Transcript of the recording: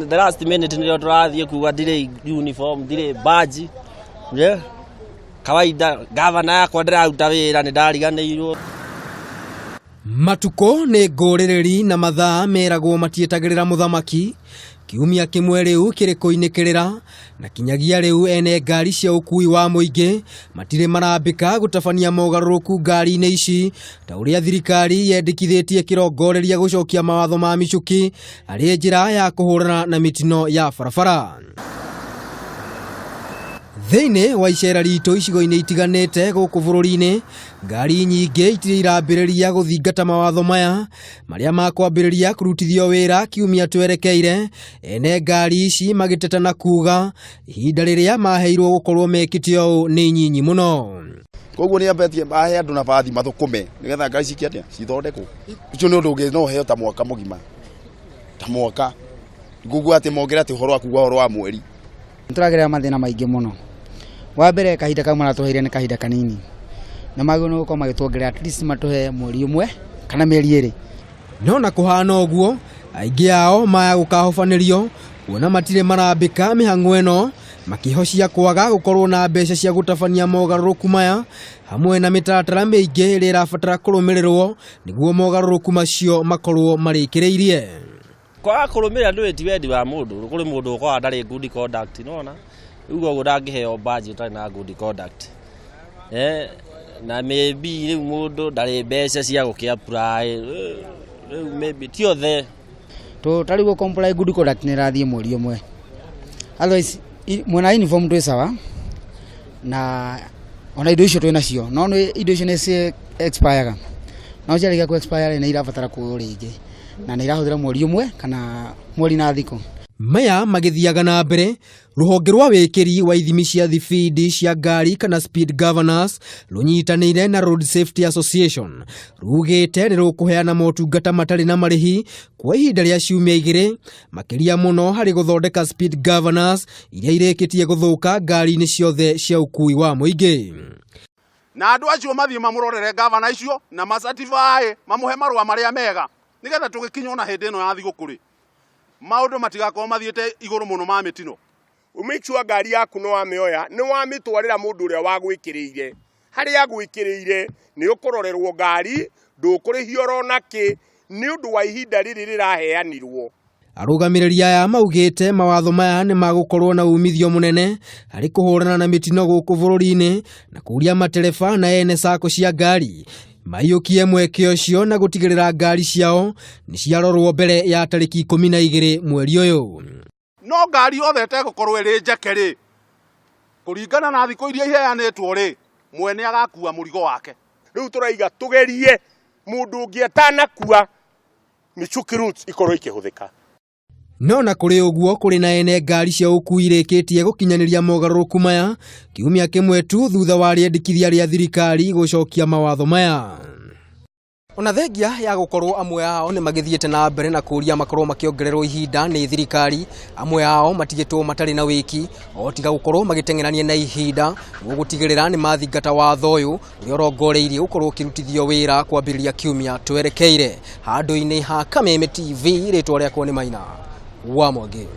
the last minute ndio turathie kuwa ndire uniform ndire badge kawaida governor yakwa ndiraruta wira ni ndariganirwo. Matuko nĩ ngũrĩrĩri na mathaa meragwo matietagĩrĩra mũthamaki. Kiumia kĩmwe rĩu kĩrĩ kũinĩkĩrĩra na kinyagia rĩu ene ngari cia ũkui wa mũingĩ matirĩ marambĩka gũtabania mogarũrũku ngari-inĩ ici ta ũrĩa thirikari yendekithĩtie kĩrongoreria gũcokia mawatho ma mĩcuki arĩ njĩra ya kũhũrana na mĩtino ya barabara. Thĩinĩ wa icera ritũ icigo-inĩ itiganĩte gũkũ bũrũri-inĩ, ngari nyingĩ itirĩ irambĩrĩria gũthingata mawatho maya marĩa makwambĩrĩria kũrutithio wĩra kiumia twerekeire, ene ngari ici magĩteta na kuga ihinda rĩrĩa maheirwo gũkorwo mekĩte ũũ nĩ nyinyi mũno. Koguo nĩ ambetie mahe andũ nabathi mathũkũme nĩgetha ngari cikĩatia cithondekwo. Ũcio nĩ ũndũ ũngĩ no heo ta mwaka mũgima. Ta mwaka. Ngugu atĩ mongera atĩ ũhoro wa kuga ũhoro wa mweri. Nĩtũragerera mathĩna maingĩ mũno. Wa mbere kahinda kau maratũheire nĩ kahinda kanini. Na magĩrĩirwo nĩ gũkorwo magĩtuongerera at least matũhe mweri ũmwe kana mĩeri ĩrĩ. No na kũhana ũguo, aingĩ ao maya gũkahobanĩrio kuona matirĩ marambĩka mĩhang'o ĩno makĩhocia kwaga gũkorwo na mbeca cia gũtabania mogarũrũku maya hamwe na mĩtaratara mĩingĩ ĩrĩa ĩrabatara kũrũmĩrĩrwo nĩguo mogarũrũku macio makorwo marĩkĩrĩirie. Kwaga kũrũmĩrĩra nĩ wendi wa mũndũ, kũrĩ mũndũ ũkoragwo ndarĩ good conduct nona. Ugo gũdangĩheo badge ũtarĩ na good conduct. Na maybe rĩu mũndũ ndarĩ mbeca cia gũkĩapply. Maybe ti othe. Tũtarĩguo comply good conduct nĩ rathiĩ mweri ũmwe. Otherwise mwena uniform twĩ sawa na ona indo icio twĩ nacio. No indo icio nĩ expire. No ciarĩkia ku expire nĩ irabatara kuoywo rĩngĩ. Na nĩ irahũthĩra mweri ũmwe kana mweri na thikũ. Maya magĩthiaga na mbere, rũhonge rwa wĩkĩri wa ithimi cia thibidi cia ngari kana speed governors rũnyitanĩire na Road Safety Association rugĩte nĩ rũkũheana motungata matarĩ na marĩhi kwa ihinda rĩa ciumia 2 makĩria mũno harĩ gũthondeka speed governors iria irĩkĩtie gũthũka ngari-inĩ ciothe cia ũkui wa mũingĩ. Na andũ acio mathiĩ mamũrorere governor icio na macertify mamuhe marũa marĩa mega nĩgetha tũgĩkinya ona hĩndĩ ĩno ya thigũkũ rĩ maũndũ matigakorwo mathiĩte igũrũ mũno ma mĩtino. Make sure ngari yaku no wamĩoya nĩ wamĩtwarĩra mũndũ ũrĩa wagwĩkĩrĩire. Harĩa agwĩkĩrĩire nĩ ũkũrorerwo ngari, ndũkũrĩhio rona kĩ nĩ ũndũ wa ihinda rĩrĩ rĩraheanirwo. Arũgamĩrĩri aya maugĩte mawatho maya nĩ magũkorwo na umithio mũnene harĩ kũhũrana na mĩtino gũkũ bũrũri-inĩ na kũria matereba na ene sako cia ngari maiyũkie mweke ũcio na gũtigĩrĩra ngari ciao nĩ ciarorwo mbere ya tarĩki 12 mweri ũyũ. No ngari yothe ĩtegũkorwo ĩrĩ njeke rĩ kũringana na thikũ iria iheanĩtwo rĩ mwene agakua mũrigo wake. Rĩu tũraiga tũgerie mũndũ ũngĩ atanakua mĩcuki routes ikorwo ikĩhũthĩka. No na kũrĩ ũguo kũrĩ na ene ngari cia ũkui irĩkĩtie gũkinyanĩria mogarũrũku maya kiumia kĩmwe tu thutha wa rĩendekithia rĩa thirikari gũcokia mawatho maya. Ona thengia ya gũkorwo amwe ao nĩ magĩthiĩte na mbere na kũria makorwo makĩongererwo ihinda nĩ thirikari, amwe ao matigĩtwo matarĩ na wĩki o tiga gũkorwo magĩteng'erania na ihinda gũtigĩrĩra nĩ mathingata watho ũyũ ũrĩa ũrongoreirie gũkorwo ũkĩrutithio wĩra kwambĩrĩria kiumia twerekeire. Handũ-inĩ ha Kameme TV rĩtwa rĩakwa nĩ Maina wa Mwangi.